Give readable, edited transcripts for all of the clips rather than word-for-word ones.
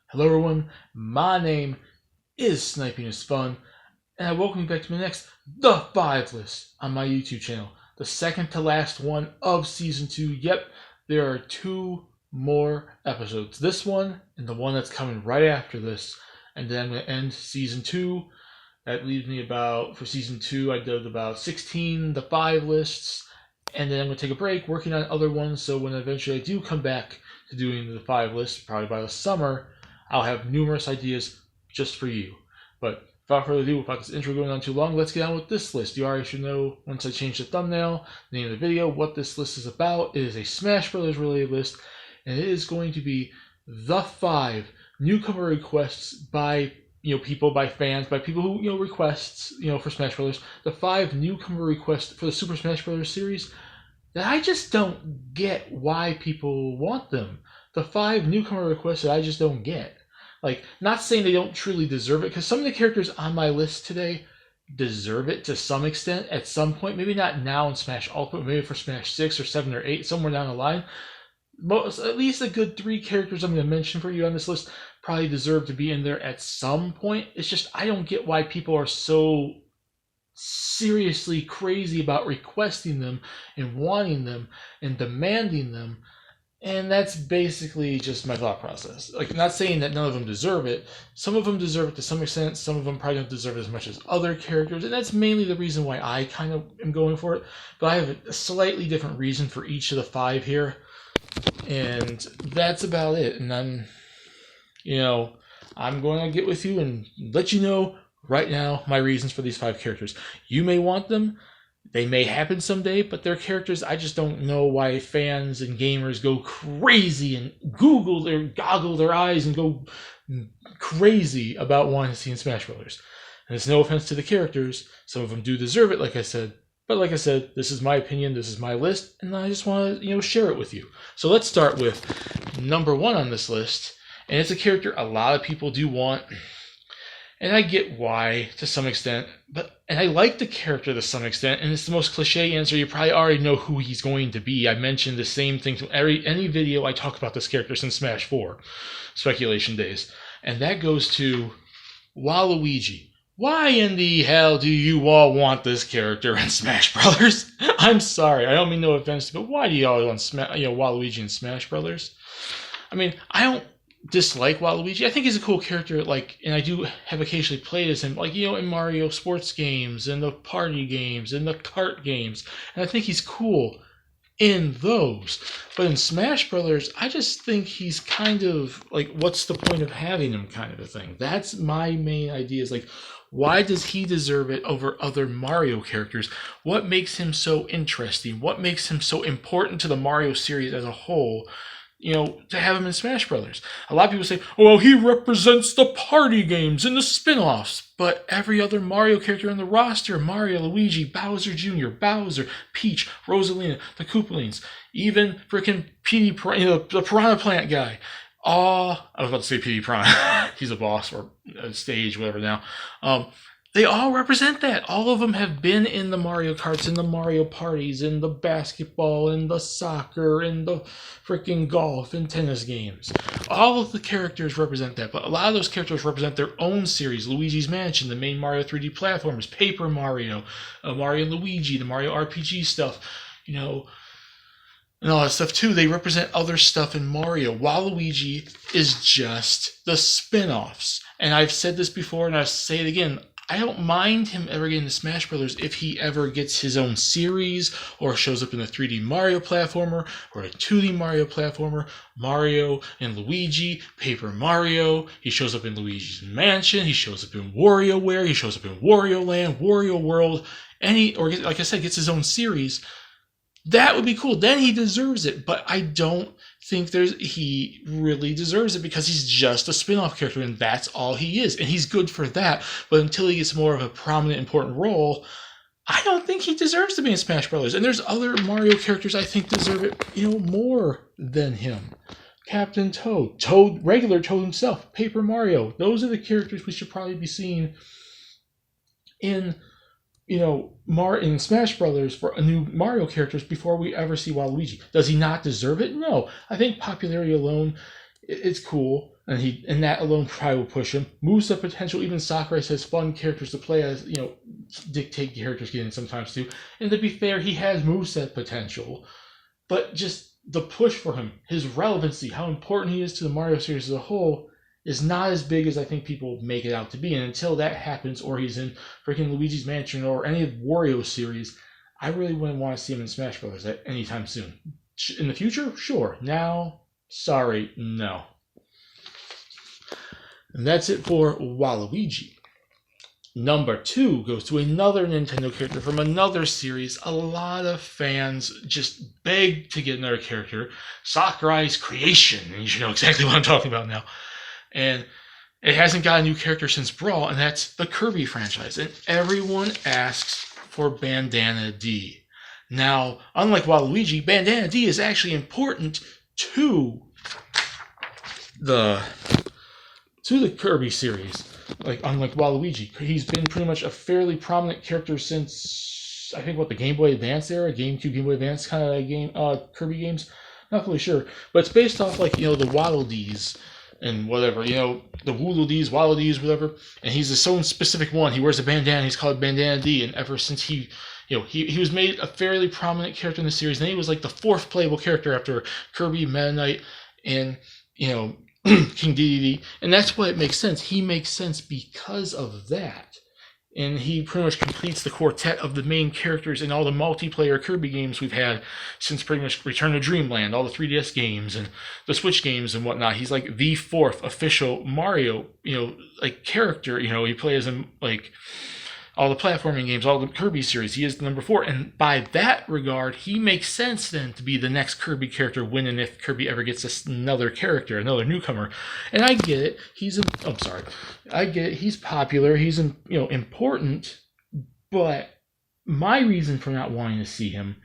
Hello everyone, my name is Sniping is Fun, and I welcome you back to my next The 5 list on my YouTube channel. The second to last one of Season 2. Yep, there are 2 more episodes. This one and the one that's coming right after this. And then I'm going to end Season 2. That leaves me for Season 2, I did about 16 The 5 lists. And then I'm going to take a break working on other ones, so when eventually I do come back to doing the 5 lists, probably by the summer, I'll have numerous ideas just for you. But without further ado, without this intro going on too long, let's get on with this list. You already should know, once I change the thumbnail, the name of the video, what this list is about. It is a Smash Brothers related list, and it is going to be the 5 newcomer requests by people, by fans, by people who requests for Smash Brothers. The 5 newcomer requests for the Super Smash Brothers series that I just don't get why people want them. The 5 newcomer requests that I just don't get. Like, not saying they don't truly deserve it, because some of the characters on my list today deserve it to some extent at some point. Maybe not now in Smash Ultimate, maybe for Smash 6 or 7 or 8, somewhere down the line. At least a good 3 characters I'm going to mention for you on this list probably deserve to be in there at some point. It's just, I don't get why people are so seriously crazy about requesting them and wanting them and demanding them. And that's basically just my thought process. Like, I'm not saying that none of them deserve it. Some of them deserve it to some extent. Some of them probably don't deserve it as much as other characters. And that's mainly the reason why I kind of am going for it. But I have a slightly different reason for each of the 5 here. And that's about it. And I'm going to get with you and let you know right now my reasons for these 5 characters. You may want them. They may happen someday, but they're characters I just don't know why fans and gamers go crazy and goggle their eyes and go crazy about wanting to see in Smash Brothers. And it's no offense to the characters. Some of them do deserve it, like I said. But like I said, this is my opinion, this is my list, and I just want to, share it with you. So let's start with number 1 on this list. And it's a character a lot of people do want. And I get why, to some extent, and I like the character to some extent, and it's the most cliche answer. You probably already know who he's going to be. I mentioned the same thing to any video I talk about this character since Smash 4 speculation days. And that goes to Waluigi. Why in the hell do you all want this character in Smash Brothers? I'm sorry, I don't mean no offense, but why do you all want Waluigi in Smash Brothers? I mean, I don't dislike Waluigi. I think he's a cool character, and I do have occasionally played as him, in Mario sports games, and the party games, and the kart games, and I think he's cool in those. But in Smash Brothers, I just think he's kind of, what's the point of having him kind of a thing. That's my main idea, is, why does he deserve it over other Mario characters? What makes him so interesting? What makes him so important to the Mario series as a whole? To have him in Smash Brothers. A lot of people say, oh, well, he represents the party games and the spin-offs. But every other Mario character on the roster, Mario, Luigi, Bowser Jr., Bowser, Peach, Rosalina, the Koopalings, even freaking the Piranha Plant guy. I was about to say Petey Piranha. He's a boss or a stage, whatever now. They all represent that. All of them have been in the Mario Karts, in the Mario parties, in the basketball, in the soccer, in the freaking golf and tennis games. All of the characters represent that, but a lot of those characters represent their own series. Luigi's Mansion, the main Mario 3D platformers, Paper Mario, Mario and Luigi, the Mario RPG stuff, and all that stuff too. They represent other stuff in Mario. Waluigi is just the spin-offs. And I've said this before, and I'll say it again. I don't mind him ever getting to Smash Brothers if he ever gets his own series or shows up in a 3D Mario platformer or a 2D Mario platformer. Mario and Luigi, Paper Mario. He shows up in Luigi's Mansion. He shows up in WarioWare. He shows up in Wario Land, Wario World. Like I said, gets his own series. That would be cool. Then he deserves it. But I don't think he really deserves it, because he's just a spin-off character, and that's all he is. And he's good for that. But until he gets more of a prominent, important role, I don't think he deserves to be in Smash Brothers. And there's other Mario characters I think deserve it, more than him. Captain Toad, regular Toad himself, Paper Mario. Those are the characters we should probably be seeing in in Smash Brothers for new Mario characters before we ever see Waluigi. Does he not deserve it? No. I think popularity alone, it's cool. and that alone probably will push him. Moveset potential, even Sakurai says fun characters to play as, dictate characters get in sometimes too. And to be fair, he has moveset potential, but just the push for him, his relevancy, how important he is to the Mario series as a whole, is not as big as I think people make it out to be. And until that happens, or he's in freaking Luigi's Mansion or any of Wario series, I really wouldn't want to see him in Smash Bros. Anytime soon. In the future, sure. Now, sorry, no. And that's it for Waluigi. Number 2 goes to another Nintendo character from another series. A lot of fans just beg to get another character. Sakurai's creation. And you should know exactly what I'm talking about now. And it hasn't got a new character since Brawl, and that's the Kirby franchise. And everyone asks for Bandana D. Now, unlike Waluigi, Bandana D is actually important to the Kirby series. Like, unlike Waluigi, he's been pretty much a fairly prominent character since, I think, the Game Boy Advance era, GameCube, Game Boy Advance kind of game, Kirby games. Not really sure, but it's based off the Waddle Dees and whatever, the Woodle Dees, Waddle Dees, whatever. And he's his own specific one. He wears a bandana. He's called Bandana D, and ever since he was made a fairly prominent character in the series. And he was like the 4th playable character after Kirby, Meta Knight, and King Dedede, and that's why it makes sense. He makes sense because of that. And he pretty much completes the quartet of the main characters in all the multiplayer Kirby games we've had since pretty much Return to Dreamland, all the 3DS games and the Switch games and whatnot. He's like the 4th official Mario, character. He plays in all the platforming games, all the Kirby series. He is the number 4. And by that regard, he makes sense then to be the next Kirby character when and if Kirby ever gets another character, another newcomer. And I get it. I get it. He's popular. He's, important. But my reason for not wanting to see him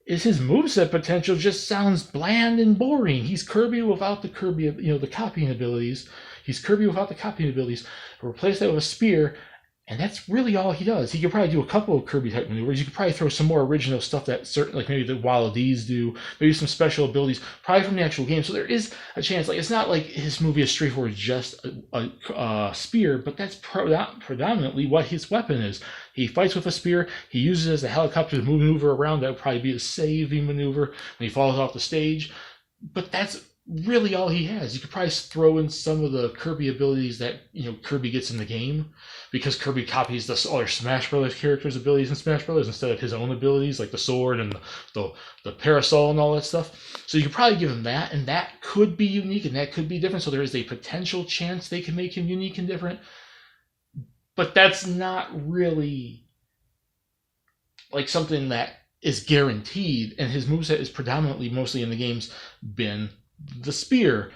is his moveset potential just sounds bland and boring. He's Kirby without the Kirby, the copying abilities. He's Kirby without the copying abilities. Replace that with a spear, and that's really all he does. He could probably do a couple of Kirby-type maneuvers. You could probably throw some more original stuff that maybe the Waddle Dees do, maybe some special abilities, probably from the actual game. So there is a chance. It's not like his movie is straightforward, just a spear, but that's predominantly what his weapon is. He fights with a spear. He uses it as a helicopter to maneuver around. That would probably be a saving maneuver when he falls off the stage. But that's really all he has. You could probably throw in some of the Kirby abilities that Kirby gets in the game, because Kirby copies the other Smash Brothers characters' abilities in Smash Brothers instead of his own abilities, like the sword and the parasol and all that stuff. So you could probably give him that, and that could be unique and that could be different. So there is a potential chance they can make him unique and different, but that's not really something that is guaranteed. And his moveset is predominantly, mostly in the games, been the spear.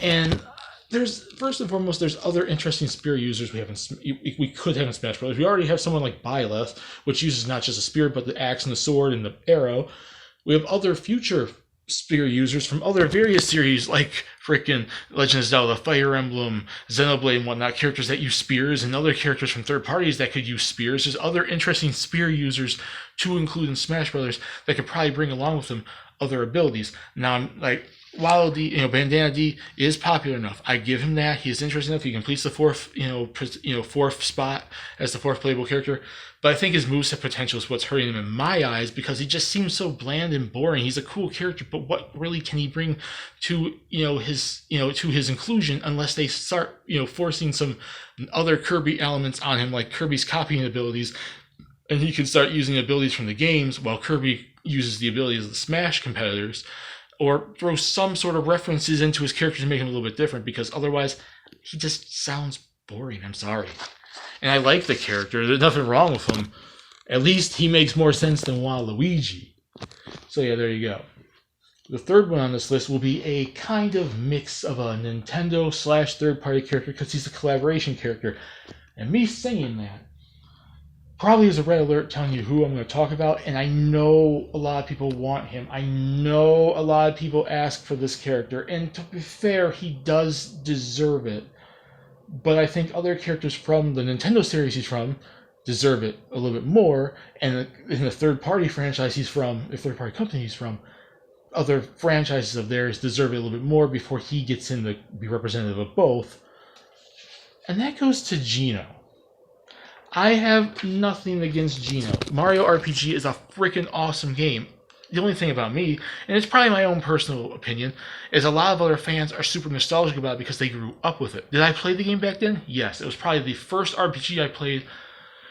And first and foremost, there's other interesting spear users we could have in Smash Bros. We already have someone like Byleth, which uses not just a spear, but the axe and the sword and the arrow. We have other future spear users from other various series, like freaking Legend of Zelda, Fire Emblem, Xenoblade, and whatnot, characters that use spears, and other characters from third parties that could use spears. There's other interesting spear users to include in Smash Brothers that could probably bring along with them other abilities. Now, Waddle Dee, Bandana D is popular enough. I give him that. He is interesting enough. He completes the 4th spot as the 4th playable character. But I think his moveset potential is what's hurting him in my eyes, because he just seems so bland and boring. He's a cool character, but what really can he bring to his inclusion unless they start forcing some other Kirby elements on him, like Kirby's copying abilities, and he can start using abilities from the games while Kirby uses the abilities of the Smash competitors. Or throw some sort of references into his character to make him a little bit different, because otherwise he just sounds boring. I'm sorry. And I like the character. There's nothing wrong with him. At least he makes more sense than Waluigi. So yeah, there you go. The third one on this list will be a kind of mix of a Nintendo / third-party character, because he's a collaboration character. And me saying that probably is a red alert telling you who I'm going to talk about, and I know a lot of people want him. I know a lot of people ask for this character, and to be fair, he does deserve it. But I think other characters from the Nintendo series he's from deserve it a little bit more, and in the third-party franchise he's from, the third-party company he's from, other franchises of theirs deserve it a little bit more before he gets in to be representative of both. And that goes to Gino. I have nothing against Gino. Mario RPG is a freaking awesome game. The only thing about me, and it's probably my own personal opinion, is a lot of other fans are super nostalgic about it because they grew up with it. Did I play the game back then? Yes. It was probably the first RPG I played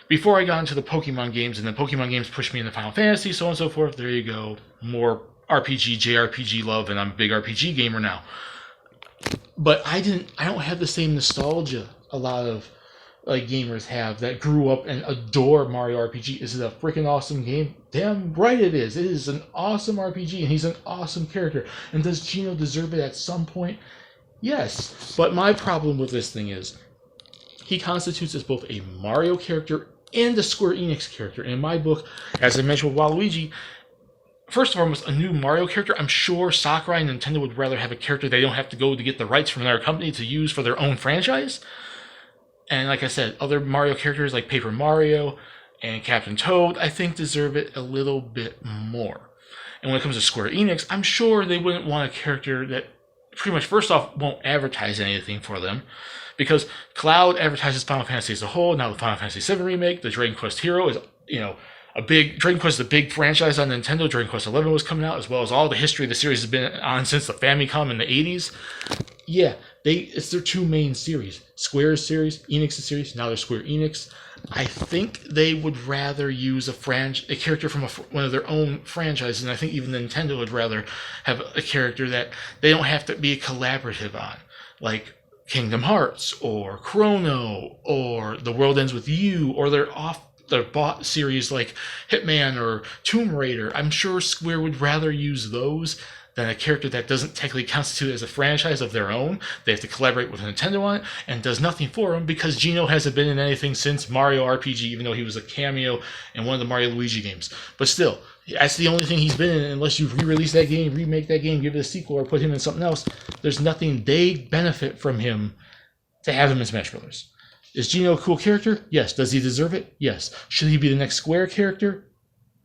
before I got into the Pokemon games, and the Pokemon games pushed me into Final Fantasy, so on and so forth. There you go. More RPG, JRPG love, and I'm a big RPG gamer now. But I don't have the same nostalgia a lot of gamers have that grew up and adore Mario RPG. Is it a freaking awesome game? Damn right it is. It is an awesome RPG, and he's an awesome character. And does Gino deserve it at some point? Yes. But my problem with this thing is he constitutes as both a Mario character and a Square Enix character. In my book, as I mentioned with Waluigi, first and foremost, a new Mario character. I'm sure Sakurai and Nintendo would rather have a character they don't have to go to get the rights from another company to use for their own franchise. And like I said, other Mario characters like Paper Mario and Captain Toad, I think deserve it a little bit more. And when it comes to Square Enix, I'm sure they wouldn't want a character that pretty much, first off, won't advertise anything for them. Because Cloud advertises Final Fantasy as a whole. Now the Final Fantasy VII Remake, the Dragon Quest Hero is, Dragon Quest is a big franchise on Nintendo. Dragon Quest XI was coming out, as well as all the history the series has been on since the Famicom in the 80s. Yeah, it's their two main series. Square's series, Enix's series, now they're Square Enix. I think they would rather use a character from one of their own franchises, and I think even Nintendo would rather have a character that they don't have to be collaborative on, like Kingdom Hearts, or Chrono, or The World Ends With You, or their bought series like Hitman or Tomb Raider. I'm sure Square would rather use those than a character that doesn't technically constitute as a franchise of their own. They have to collaborate with Nintendo on it and does nothing for them because Gino hasn't been in anything since Mario RPG, even though he was a cameo in one of the Mario Luigi games. But still, that's the only thing he's been in, unless you re-release that game, remake that game, give it a sequel, or put him in something else. There's nothing they benefit from him to have him in Smash Brothers. Is Gino a cool character? Yes. Does he deserve it? Yes. Should he be the next Square character?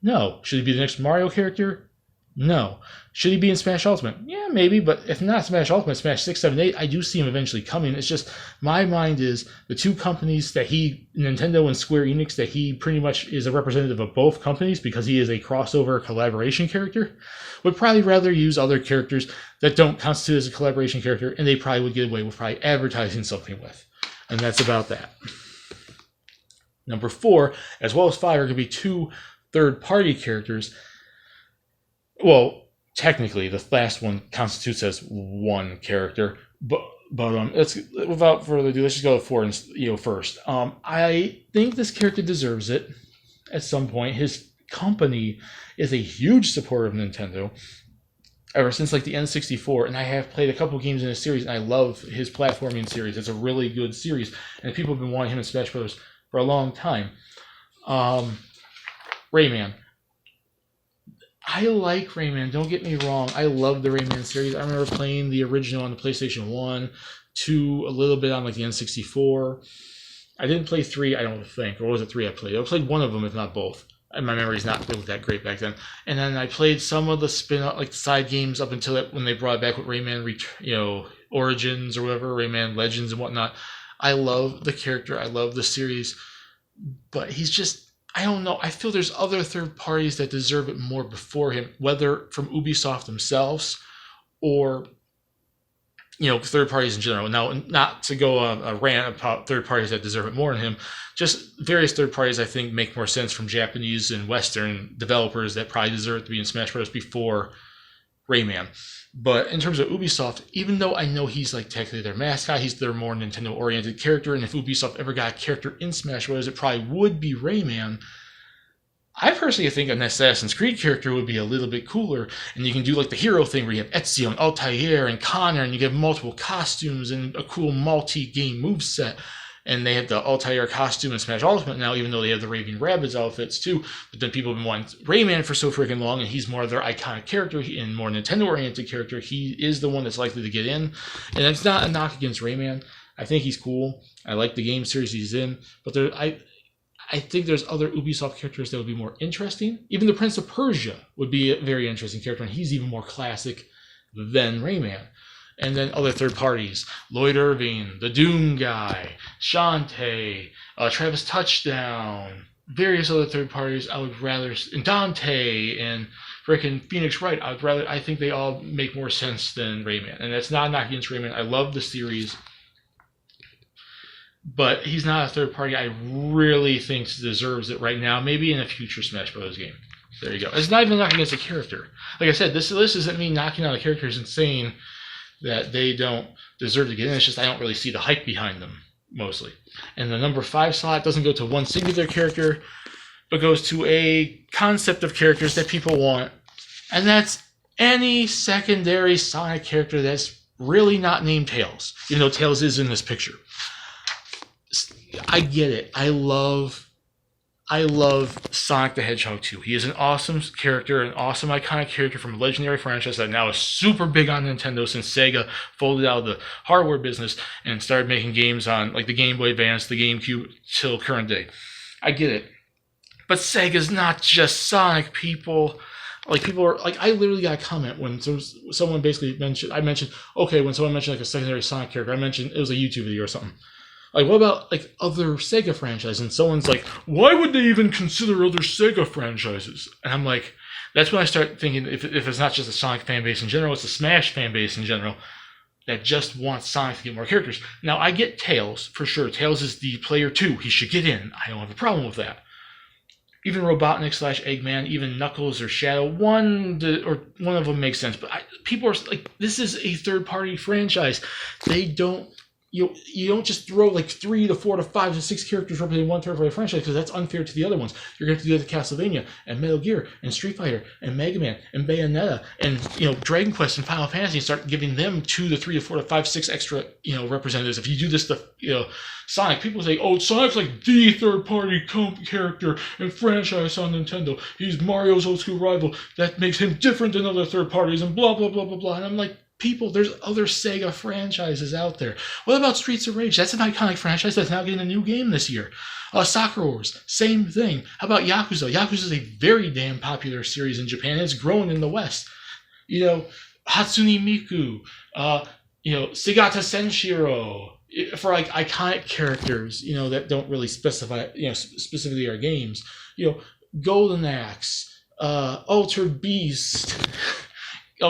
No. Should he be the next Mario character? No. Should he be in Smash Ultimate? Yeah, maybe, but if not Smash Ultimate, Smash 6, 7, 8, I do see him eventually coming. It's just, my mind is the two companies that Nintendo and Square Enix, that he pretty much is a representative of both companies because he is a crossover collaboration character, would probably rather use other characters that don't constitute as a collaboration character, and they probably would get away with probably advertising something with. And that's about that. Number 4, as well as 5, are going to be two third-party characters. Well, technically, the last one constitutes as one character, but without further ado, let's just go with 4 first. I think this character deserves it at some point. His company is a huge supporter of Nintendo ever since like the N64, and I have played a couple games in his series, and I love his platforming series. It's a really good series, and people have been wanting him in Smash Bros. For a long time. Rayman. I like Rayman, don't get me wrong. I love the Rayman series. I remember playing the original on the PlayStation 1, 2, a little bit on like the N64. I didn't play 3, I don't think. Or was it 3 I played? I played one of them, if not both. And my memory's not really that great back then. And then I played some of the spin-off, like the side games up until when they brought it back with Rayman, Origins or whatever, Rayman Legends and whatnot. I love the character. I love the series. But he's just, I don't know. I feel there's other third parties that deserve it more before him, whether from Ubisoft themselves or, third parties in general. Now, not to go on a rant about third parties that deserve it more than him, just various third parties I think make more sense from Japanese and Western developers that probably deserve to be in Smash Bros. Before Rayman. But in terms of Ubisoft, even though I know he's like technically their mascot, he's their more Nintendo-oriented character, and if Ubisoft ever got a character in Smash Bros., it probably would be Rayman. I personally think an Assassin's Creed character would be a little bit cooler, and you can do like the hero thing where you have Ezio and Altair and Connor, and you get multiple costumes and a cool multi-game moveset. And they have the Altair costume in Smash Ultimate now, even though they have the Raving Rabbids outfits too. But then people have been wanting Rayman for so freaking long, and he's more their iconic character and more Nintendo-oriented character. He is the one that's likely to get in. And it's not a knock against Rayman. I think he's cool. I like the game series he's in. But I I think there's other Ubisoft characters that would be more interesting. Even the Prince of Persia would be a very interesting character, and he's even more classic than Rayman. And then other third parties, Lloyd Irving, the Doom guy, Shantae, Travis Touchdown, various other third parties. I would rather, and Dante and freaking Phoenix Wright. I think they all make more sense than Rayman. And that's not a knock against Rayman. I love the series, but he's not a third party I really think deserves it right now. Maybe in a future Smash Bros. Game. There you go. It's not even knocking against a character. Like I said, this list isn't me knocking out a characters and saying that they don't deserve to get in. It's just I don't really see the hype behind them, mostly. And the number 5 slot doesn't go to one singular character, but goes to a concept of characters that people want. And that's any secondary Sonic character that's really not named Tails, even though Tails is in this picture. I get it. I love Sonic the Hedgehog 2. He is an awesome character, an awesome iconic character from a legendary franchise that now is super big on Nintendo since Sega folded out of the hardware business and started making games on like the Game Boy Advance, the GameCube, till current day. I get it. But Sega's not just Sonic, people. Like, people are like, I literally got a comment when someone basically mentioned, when someone mentioned like a secondary Sonic character, I mentioned it was a YouTube video or something. Like, what about, like, other Sega franchises? And someone's like, why would they even consider other Sega franchises? And I'm like, that's when I start thinking, if it's not just a Sonic fan base in general, it's a Smash fan base in general that just wants Sonic to get more characters. Now, I get Tails, for sure. Tails is the player 2. He should get in. I don't have a problem with that. Even Robotnik / Eggman, even Knuckles or Shadow, one of them makes sense. But people are like, this is a third-party franchise. They don't... You don't just throw like 3 to 4 to 5 to 6 characters representing one third-party franchise because that's unfair to the other ones. You're going to do that to Castlevania and Metal Gear and Street Fighter and Mega Man and Bayonetta and Dragon Quest and Final Fantasy and start giving them 2 to 3 to 4 to 5, 6 extra representatives. If you do this to Sonic, people say, oh, Sonic's like the third-party character and franchise on Nintendo. He's Mario's old school rival. That makes him different than other third parties and blah blah blah blah blah. And I'm like, people, there's other Sega franchises out there. What about Streets of Rage? That's an iconic franchise that's now getting a new game this year. Sakura Wars, same thing. How about Yakuza? Yakuza is a very damn popular series in Japan. It's grown in the West. Hatsune Miku, Segata Senshiro, for like iconic characters, that don't really specify, specifically our games. Golden Axe, Altered Beast,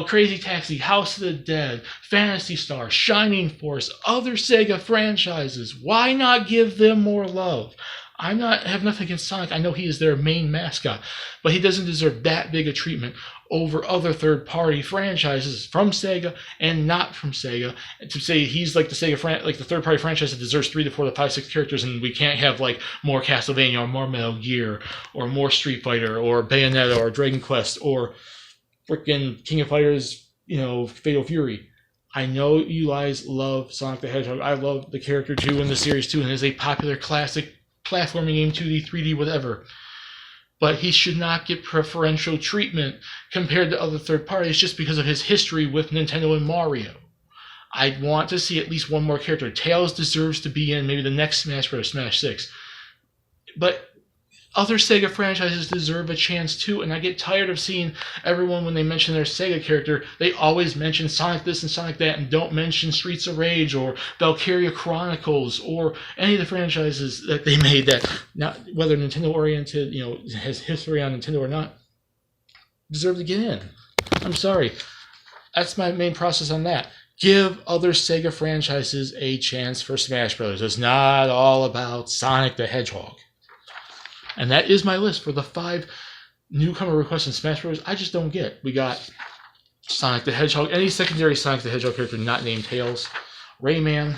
Crazy Taxi, House of the Dead, Phantasy Star, Shining Force, other Sega franchises. Why not give them more love? I have nothing against Sonic. I know he is their main mascot, but he doesn't deserve that big a treatment over other third-party franchises from Sega and not from Sega. And to say he's like the Sega the third-party franchise that deserves 3 to 4 to 5, 6 characters, and we can't have like more Castlevania or more Metal Gear or more Street Fighter or Bayonetta or Dragon Quest or freaking King of Fighters, Fatal Fury. I know you guys love Sonic the Hedgehog. I love the character too in the series too, and it's a popular classic platforming game, 2D, 3D, whatever. But he should not get preferential treatment compared to other third parties just because of his history with Nintendo and Mario. I want to see at least one more character. Tails deserves to be in maybe the next Smash Bros. Smash 6. But other Sega franchises deserve a chance too, and I get tired of seeing everyone, when they mention their Sega character, they always mention Sonic this and Sonic that and don't mention Streets of Rage or Valkyria Chronicles or any of the franchises that they made that, not whether Nintendo oriented, has history on Nintendo or not, deserve to get in. I'm sorry. That's my main process on that. Give other Sega franchises a chance for Smash Bros. It's not all about Sonic the Hedgehog. And that is my list for the 5 newcomer requests in Smash Bros. I just don't get. We got Sonic the Hedgehog, any secondary Sonic the Hedgehog character not named Tails, Rayman,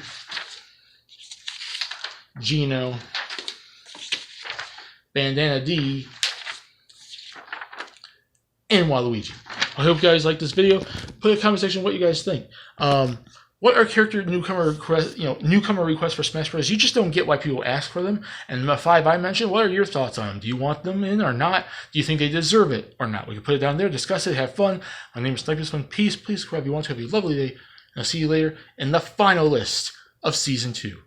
Gino, Bandana D, and Waluigi. I hope you guys like this video. Put in the comment section what you guys think. What are character newcomer requests for Smash Bros? You just don't get why people ask for them. And the 5 I mentioned, what are your thoughts on them? Do you want them in or not? Do you think they deserve it or not? We can put it down there, discuss it, have fun. My name is Sniper1. Peace. Please subscribe if you want to. Have a lovely day. And I'll see you later in the final list of Season 2.